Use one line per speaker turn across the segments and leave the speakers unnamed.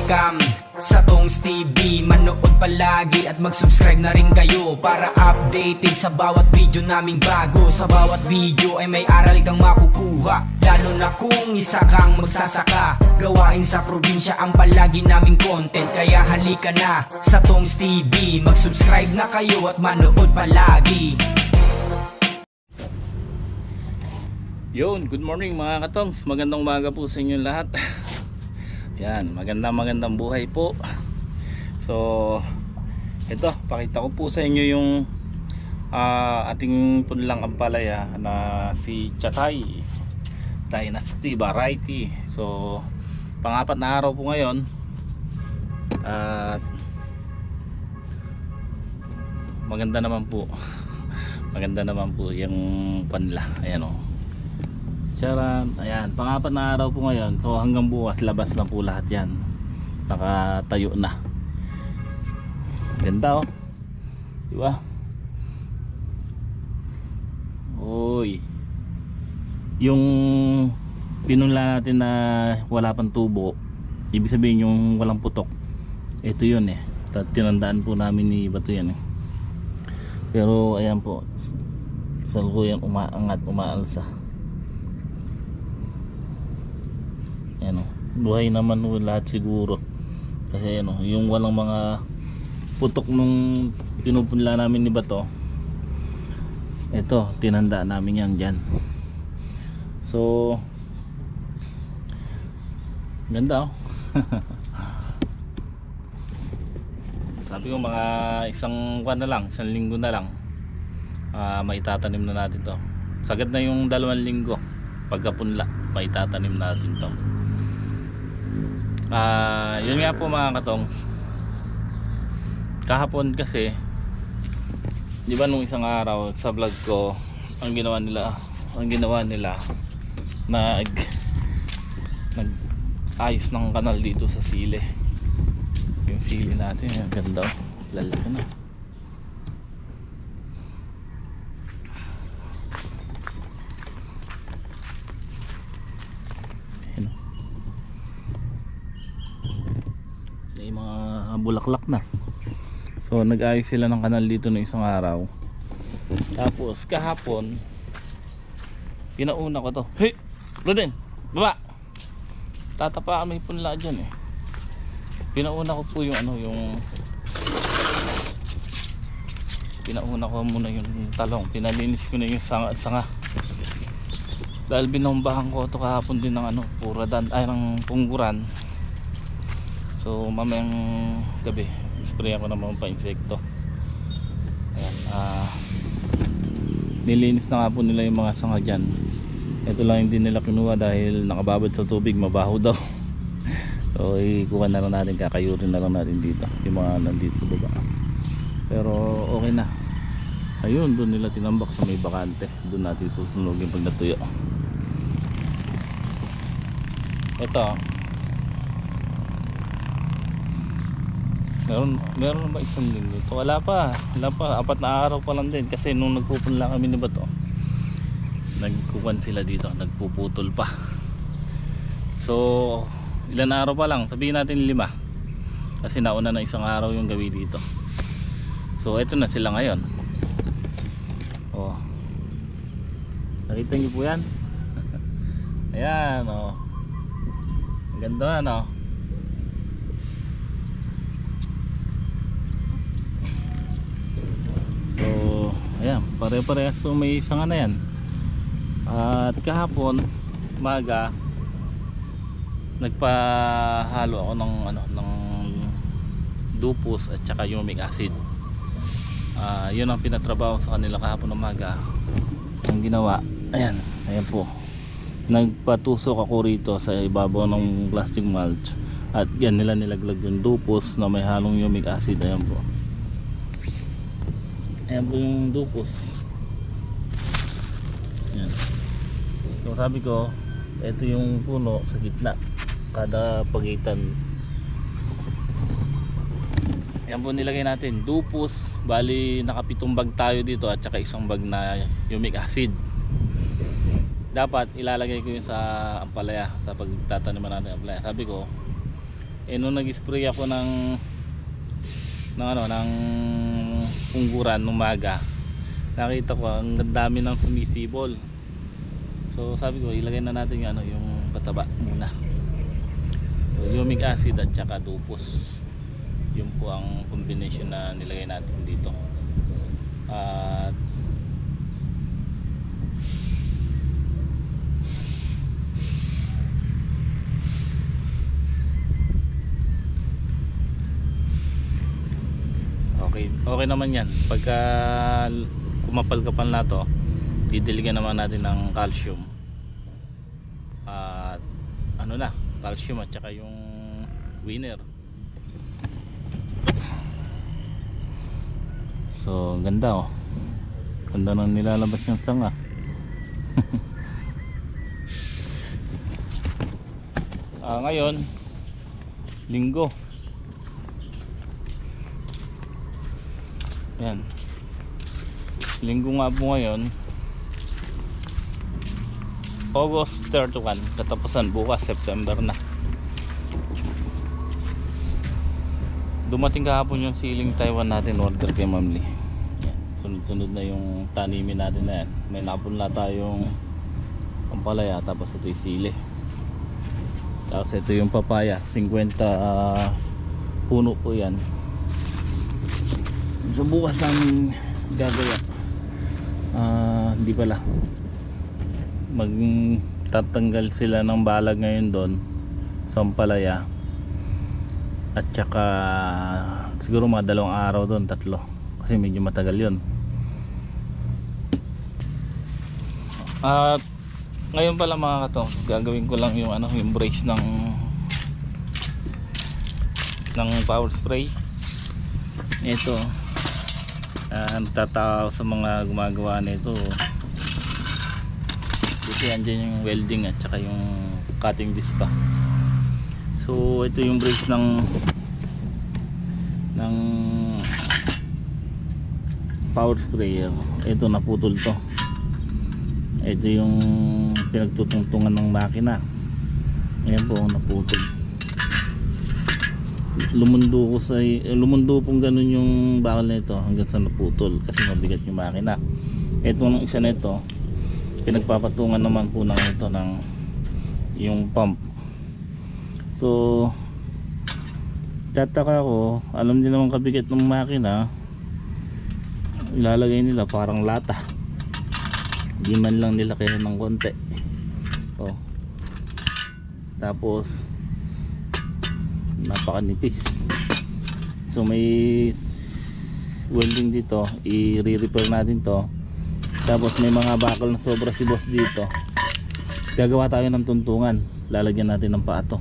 welcome sa Tongs TV. Manood palagi at mag-subscribe na rin kayo para updated sa bawat video naming bago. Sa bawat video ay may aral kang makukuha, lalo na kung isa kang magsasaka. Gawain sa probinsya ang palagi naming content, kaya halika na sa Tongs TV. Mag-subscribe na kayo at manood palagi.
Yun, good morning mga katongs. Magandang umaga po sa inyo lahat. Yan, magandang buhay po. So, ito, pakita ko po sa inyo yung ating punlang ampalaya na si Chatay Dynasty Variety. So, pang-apat na araw po ngayon. At maganda naman po. Maganda naman po yung panla. Ayan o. Charan, ayan, pang-apat na araw po ngayon. So hanggang bukas labas na po lahat yan. Nakatayo na. Ganda oh. Diba? Uy. Yung pinunla natin na wala pang tubo, ibig sabihin yung walang putok, ito yun eh. Tinandaan po namin ni Bato yan eh. Pero ayan po, saluyang umaangat, umaalsa. Ano, buhay naman lahat siguro. Kasi ano, yung walang mga putok nung pinupunla namin ni Bato, ito, tinanda namin yan dyan. So ganda oh. Sabi ko mga isang buwan na lang, isang linggo na lang, maitatanim na natin to. Sagad na yung 2 linggo pagkapunla, maitatanim natin to. Yun nga po mga katongs, kahapon kasi di ba nung isang araw sa vlog ko, ang ginawa nila nag ayos ng kanal dito sa sili. Yung sili natin, ang ganda oh, lalaki na. Bulaklak na. So nag-ayos sila ng kanal dito ng isang araw. Tapos kahapon pinauna ko to. Hey! Roden! Baba! Tatapa kami punla dyan eh. Pinauna ko po yung ano, yung pinauna ko muna yung talong. Pinalinis ko na yung sanga. Dahil binombahan ko ito kahapon din ng ano, puradan, ay ng pungguran. So mamayang gabi sprayan ko naman pa insekto. Ayan, nilinis na nga po nila yung mga sanga dyan. Ito lang hindi nila kinuha dahil nakababad sa tubig, mabaho daw. So ikuha na lang natin, kakayurin na lang natin dito yung mga nandito sa baba. Pero okay na. Ayun, doon nila tinambak sa may bakante. Doon natin susunugin pag natuyo. Ito meron na ba isang linggo ito? Wala pa, 4 na araw pa lang din. Kasi nung nagpupunla kami ni Bato, nagkukuhan sila dito, nagpuputol pa. So ilan araw pa lang, sabihin natin 5, kasi nauna na isang araw yung gawi dito. So eto na sila ngayon. Oh, nakita niyo po yan. Ayan oh, ang ganda no. Ayan, pare-parehas so may sanga na yan. At kahapon maga nagpahalo ako ng ano, ng dupos at saka humic acid. Yun ang pinatrabaho sa kanila kahapon ng maga. Ang ginawa, ayan po, nagpatusok ako rito sa ibabaw ng plastic mulch at yan nila nilaglag yung dupos na may halong humic acid. Ayan po. Ayan po yung dupos. Ayan. So sabi ko, ito yung puno sa gitna, kada pagitan. Ayan po nilagay natin dupos. Bali nakapitong bag tayo dito at saka isang bag na humic acid. Dapat ilalagay ko yun sa ampalaya, sa pagtataniman natin ampalaya. Sabi ko nung nag-spray ako ng ungguran umaga, nakita ko ang dami ng sumisibol. So sabi ko ilagay na natin yung pataba muna. So humic acid at saka dupos, yun po ang combination na nilagay natin dito. At okay naman yan. Pagka kumapal-kapal na to, didiligan naman natin ng calcium at calcium at saka yung winner. So ganda ganda nang nilalabas yung sanga. Ngayon linggo, yan, linggo nga po ngayon, August 31, katapusan bukas September na. Dumating kahapon yung siling Taiwan natin, order kay Ma'am Lee. Yan, sunod-sunod na yung tanimin natin na yan. May napon na tayong pampalaya, tapos ito yung sili, tapos ito yung papaya, 50 puno po yan. So bukas namin gagawa, hindi pala, magtatanggal sila ng balag ngayon doon sa ampalaya, at saka siguro mga 2 araw doon, 3, kasi medyo matagal yun. At ngayon pala mga katong, gagawin ko lang yung yung brace ng power spray. Ito, natatawa sa mga gumagawa nito. Kasi andyan yung welding at saka yung cutting disc pa. So ito yung brace ng power sprayer. Ito naputol to. Ito yung pinagtutungtungan ng makina. Ayan po, naputol. Lumundo pong ganun yung bakal na ito hanggang sa naputol kasi mabigat yung makina. Ito ng isa nito, pinagpapatungan naman po ng ito ng yung pump. So tataka ko, alam din naman kabigat ng makina, ilalagay nila parang lata, di man lang nila kaya ng konti. Tapos napakanipis. So may welding dito, i-repair natin to. Tapos may mga bakal na sobra si boss dito, gagawa tayo ng tuntungan, lalagyan natin ng paato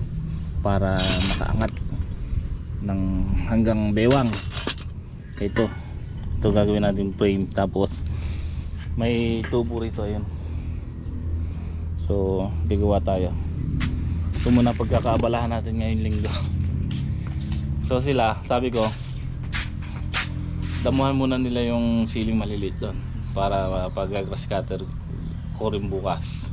para makaangat ng hanggang bewang. Ito gagawin natin frame, tapos may tubo rito, ayun. So gagawa tayo. Ito muna pagkakaabalahan natin ngayong linggo. So sila, sabi ko, damuhan muna nila yung siling maliliit doon para pag grass cutter ko rin bukas,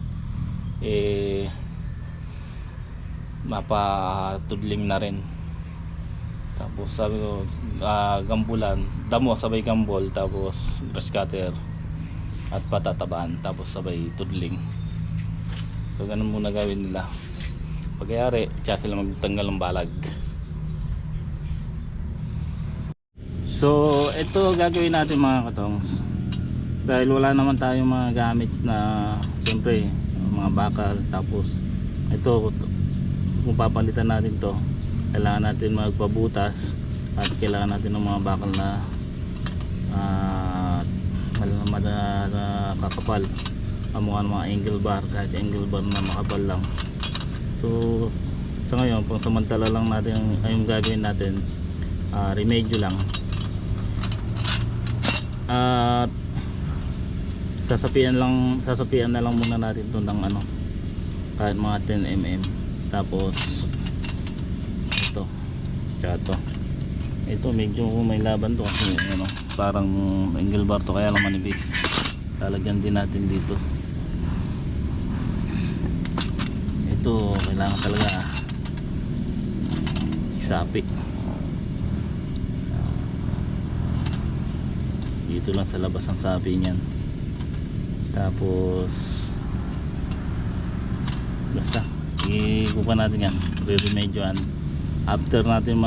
mapatudling na rin. Tapos sabi ko, gambulan, damo sabay gambol, tapos grass cutter at patatabaan, tapos sabay tudling. So ganun muna gawin nila. Pagyari, tsaka sila magtanggal ng balag. So ito gagawin natin mga katongs, dahil wala naman tayong mga gamit na, siyempre mga bakal. Tapos ito, kung papalitan natin to, kailangan natin magpabutas at kailangan natin ng mga bakal na kakapal, mukha ng mga angle bar, kahit angle bar na makapal lang. So sa ngayon, pang samantala lang natin yung gagawin natin, remedyo lang. At sasapian na lang muna natin ito ng kahit mga 10 mm. Tapos ito medyo may laban to kasi parang angle bar to, kaya lang manipis. Lalagyan din natin dito. Ito kailangan talaga sapi. Dito lang sa labas ang sapi niyan. Tapos basta ikuha natin yan, re-remedyoan. After natin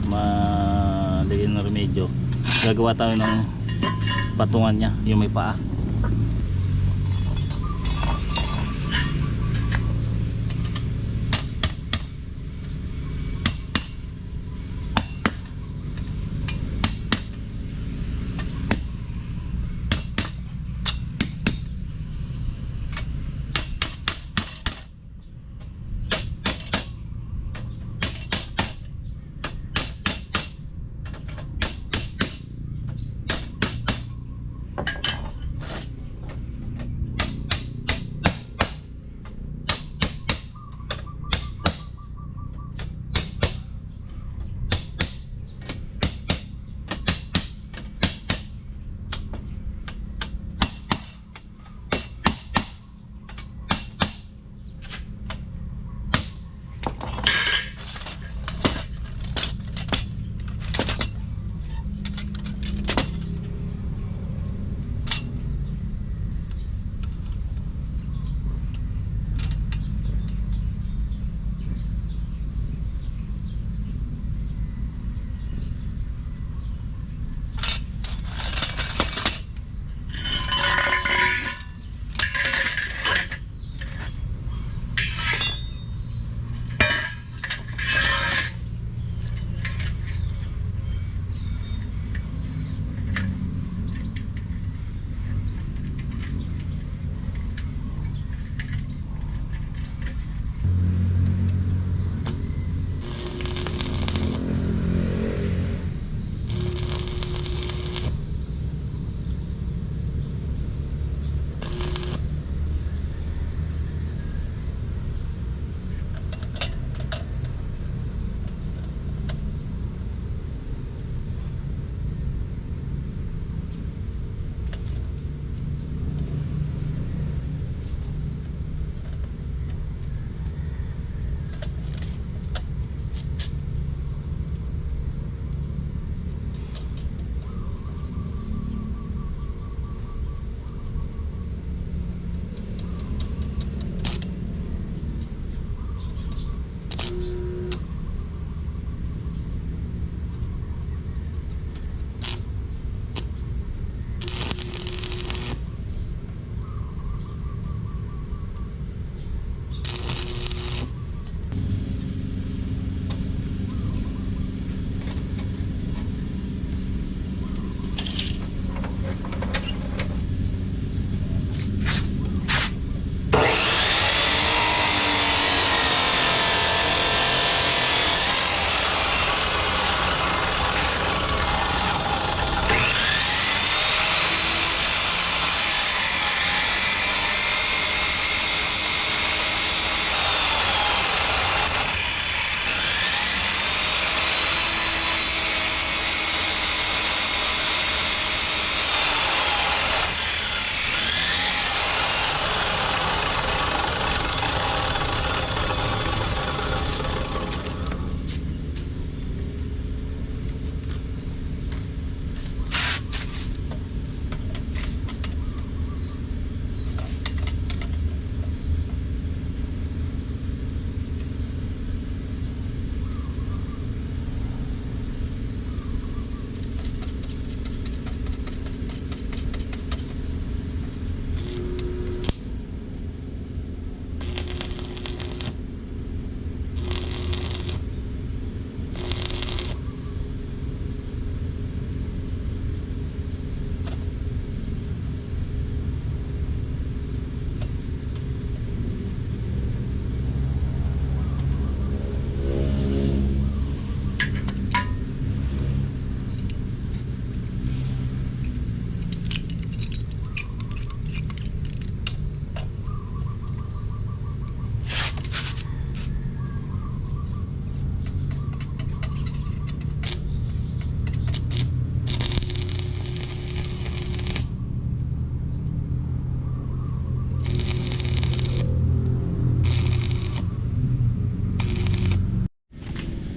malagyan ng remedyo, gagawa tayo ng patungan niya, yung may paa.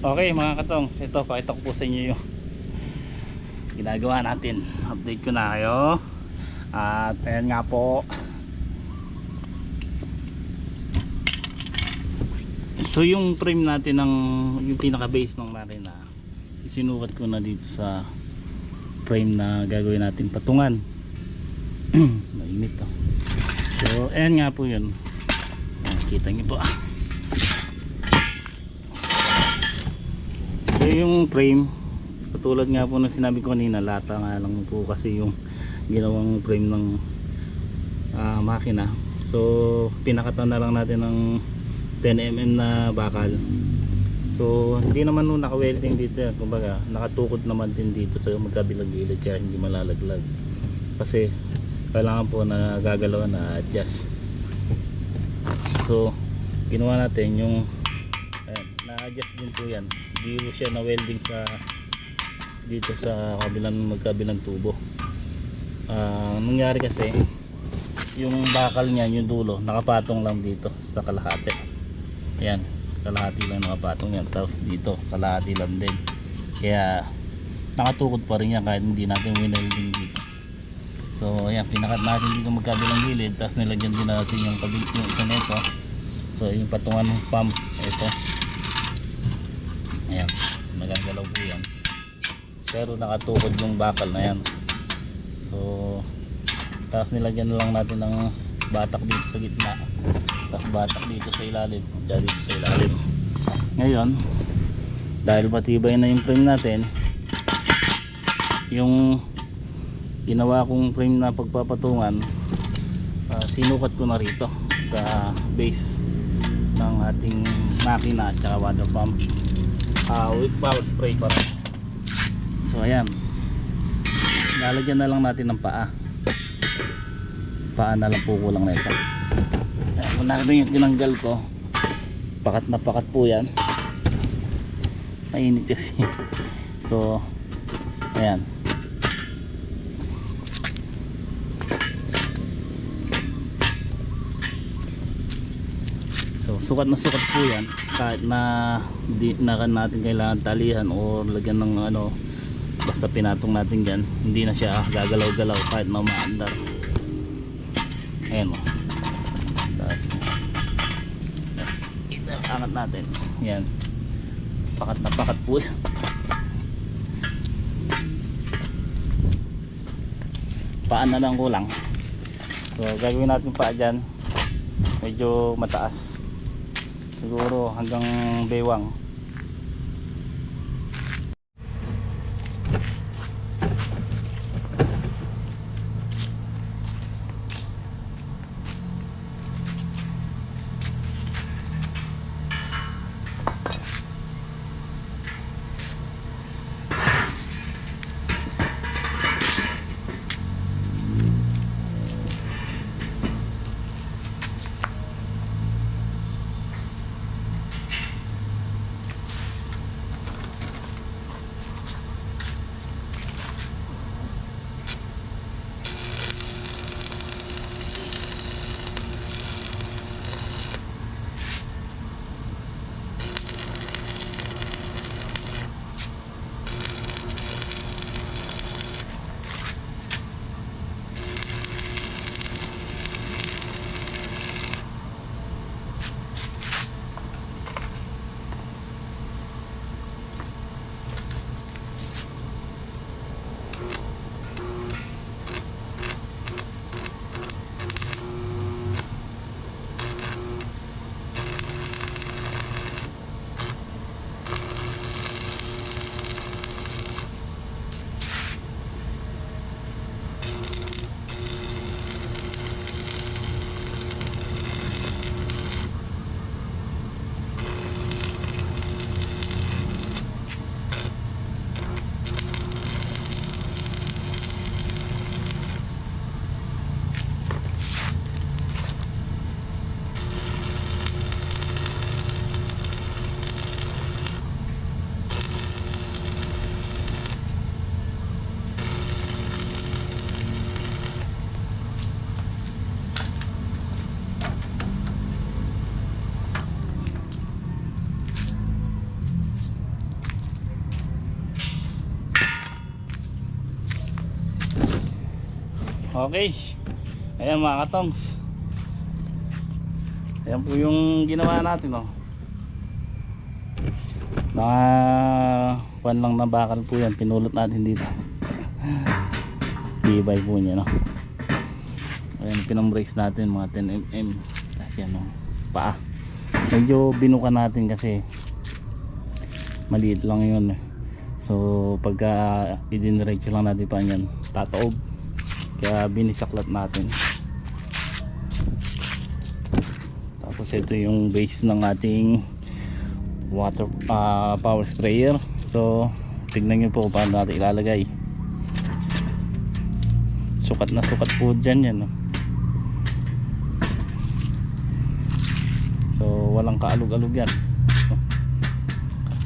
Okay mga katong, ito pakita ko po sa inyo yung ginagawa natin. Update ko na kayo. At ayan nga po. So yung frame natin ng yung pinaka base ng Makina, isinukat ko na dito sa frame na gagawin natin patungan. Mainit to. So ayan nga po yun. Kita niyo po. So yung frame, katulad nga po na sinabi ko kanina, lata nga lang po kasi yung ginawang frame ng makina. So pinakatan na lang natin ng 10mm na bakal. So hindi naman nung naka-welding dito yan, kumbaga nakatukod naman din dito sa magkabilang gilid kaya hindi malalaglag. Kasi kailangan po na gagalaw na adjust. So ginawa natin yung na-adjust din po yan. Hindi po siya na welding sa dito sa magkabilang tubo. Nangyari kasi yung bakal niya, yung dulo nakapatong lang dito sa kalahati. Ayan, kalahati lang nakapatong yan. Tapos dito kalahati lang din, kaya nakatukod pa rin yan kahit hindi natin winelding dito. So ayan, pinakat natin dito magkabilang gilid, tapos nilagyan din natin yung isa nito. So yung patungan ng pump, ito. Ayan, magagalaw po yan. Pero nakatukod yung bakal na yan. So tapos nilagyan na lang natin ng batak dito sa gitna, tapos batak dito sa ilalim, at dito sa ilalim. Ngayon, dahil matibay na yung frame natin, yung ginawa kong frame na pagpapatungan, sinukat ko na rito sa base ng ating makina at saka water pump with power spray pa rin. So ayan, lalagyan na lang natin ng paa na lang po kulang na ito. Kung nakita yung tinanggal ko, pakat na pakat po yan, mainit kasi. So ayan, so sukat na sukat po yan. Kahit na di na natin kailangan talihan o lagyan ng ano, basta pinatong natin yan, hindi na siya gagalaw-galaw kahit na umaandar. Ayan o, angat natin yan, pakat na pakat po yan. Paan na lang kulang. So gagawin natin paa dyan, medyo mataas, siguro hanggang bewang. Okay. Ayan mga katongs. Ayan po yung ginawa natin, oh. Mga pan lang na bakal po yan. Pinulot natin dito. Tibay po niya, no. Ayan, pinambrace natin mga 10mm. Kasi ano, paa. Medyo binuka natin kasi maliit lang yun, eh. So pagka idiniretso lang natin pa yan, tataob. Kaya binisaklat natin. Tapos ito yung base ng ating water power sprayer. So tignan nyo po kung paano natin ilalagay. Sukat na sukat po dyan yan, no? So walang kaalog-alog yan.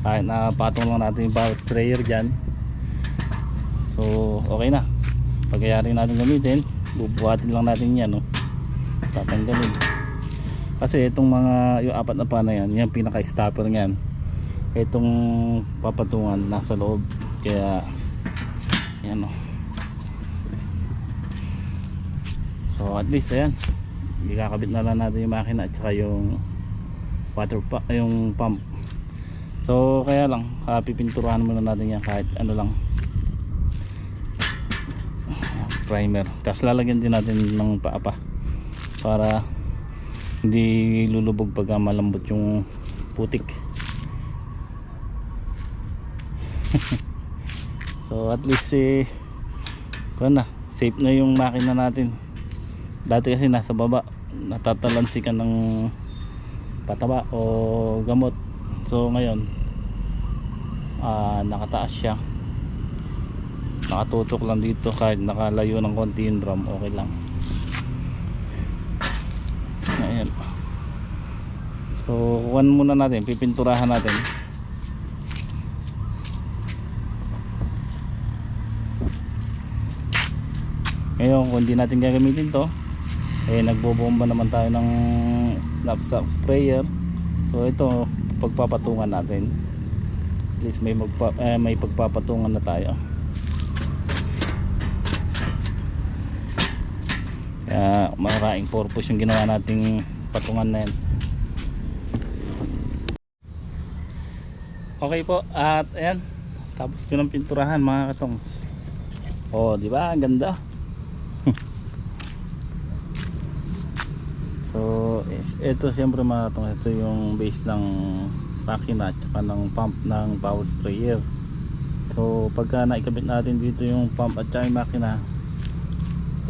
Kahit na patong lang natin yung power sprayer dyan, so okay na. Pagkayari natin gamitin, bubuhatin lang natin yan, no? Tatanggalin. Kasi itong mga yung apat na pana yan, yung pinaka stopper nyan, itong papatungan nasa loob. Kaya yan, no? So at least ayan, ikakabit na lang natin yung makina at saka yung yung pump. So kaya lang pipinturahan muna natin yan kahit ano lang, primer. Tapos lalagyan din natin ng paapa para hindi lulubog pag malambot yung putik. So at least na, safe na yung makina natin. Dati kasi nasa baba, natatalansikan ng pataba o gamot. So ngayon nakataas siya, nakatutok lang dito. Kahit nakalayo ng konti yung drum, okay lang. Ayan. So kuhan muna natin, pipinturahan natin. Ngayon kung hindi natin gagamitin to, nagbobomba naman tayo ng knapsack sprayer. So ito pagpapatungan natin, at least may pagpapatungan na tayo. Kaya maraming purpose yung ginawa nating patungan na yan. Okay po, at ayan, tapos ko ng pinturahan mga katongs. Oh, di ba? Ang ganda. So ito siyempre mga katongs, ito yung base ng makina at saka ng pump ng power sprayer. So pagka naikabit natin dito yung pump at saka yung makina,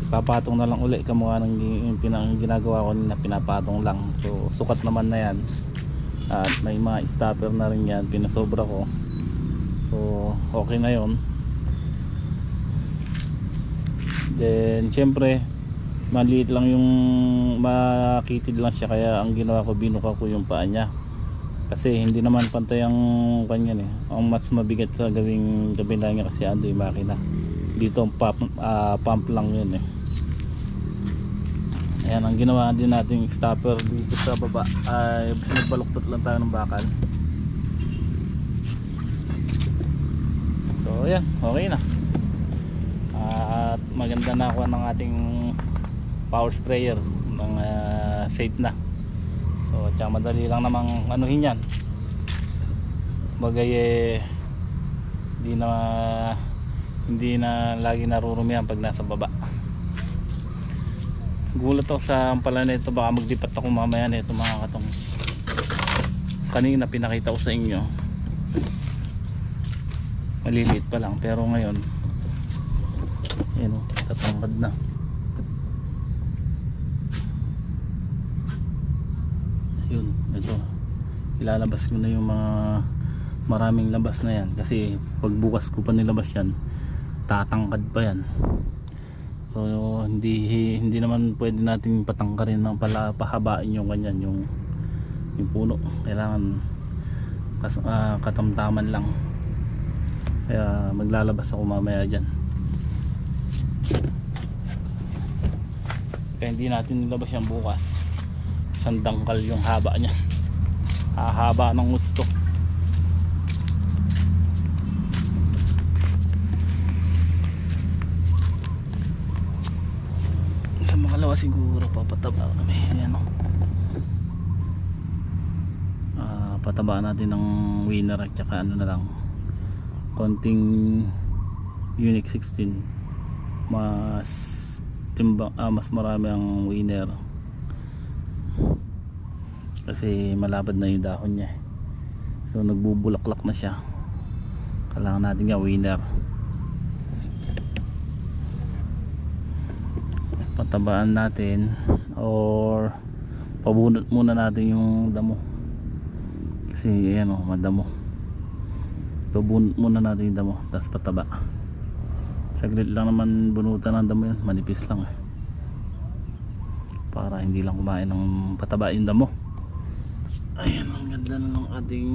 papatong na lang uli kamukha ng ginagawa ko na pinapatong lang. So sukat naman na yan at may mga stopper na rin yan, pinasobra ko. So okay na yon. Then syempre maliit lang yung, makitid lang siya, kaya ang ginawa ko, binuka ko yung paa niya kasi hindi naman pantay ang kanya, eh. Ang mas mabigat sa gawing kabila niya kasi ando yung makina dito, pump lang yun, eh. Ayan, ang ginawa din natin stopper dito sa baba ay nagbaluktot lang tayo ng bakal. So ayan, okay na. At maganda na ako ng ating power sprayer ng safe na. So tsaka madali lang namang anuhin yan. Bagay hindi na lagi narurumihan pag nasa baba. Gulat ako sa pala nito, baka magdipat ako mamaya nito mga katongs. Kanina pinakita ko sa inyo, maliliit pa lang, pero ngayon ayun, tatangkad na. Yun, ito ilalabas ko na yung mga maraming labas na yan, kasi pag bukas ko pa nilabas yan, tatangkad pa yan. So hindi naman pwede natin patangkarin ng pahabain yung ganyan, yung puno. Kailangan katamtaman lang. Kaya maglalabas ako mamaya dyan. Kaya hindi natin nilabas yan bukas. Isang dangkal yung haba niya. Hahaba ng gusto. dalawa siguro papataba kami. Ayan, oh. Patabaan natin ng winner at saka ano na lang, konting Unique 16. Mas timbang, mas marami ang winner kasi malapad na yung dahon niya, so nagbubulaklak na siya. Kailangan natin nga winner. Patabaan natin or pabunot muna natin yung damo kasi ayan o, madamo. Pabunot muna natin yung damo tapos pataba. Saglit lang naman bunutan ng damo yun, manipis lang para hindi lang kumain ng pataba yung damo. Ayan, ang ganda na ng ating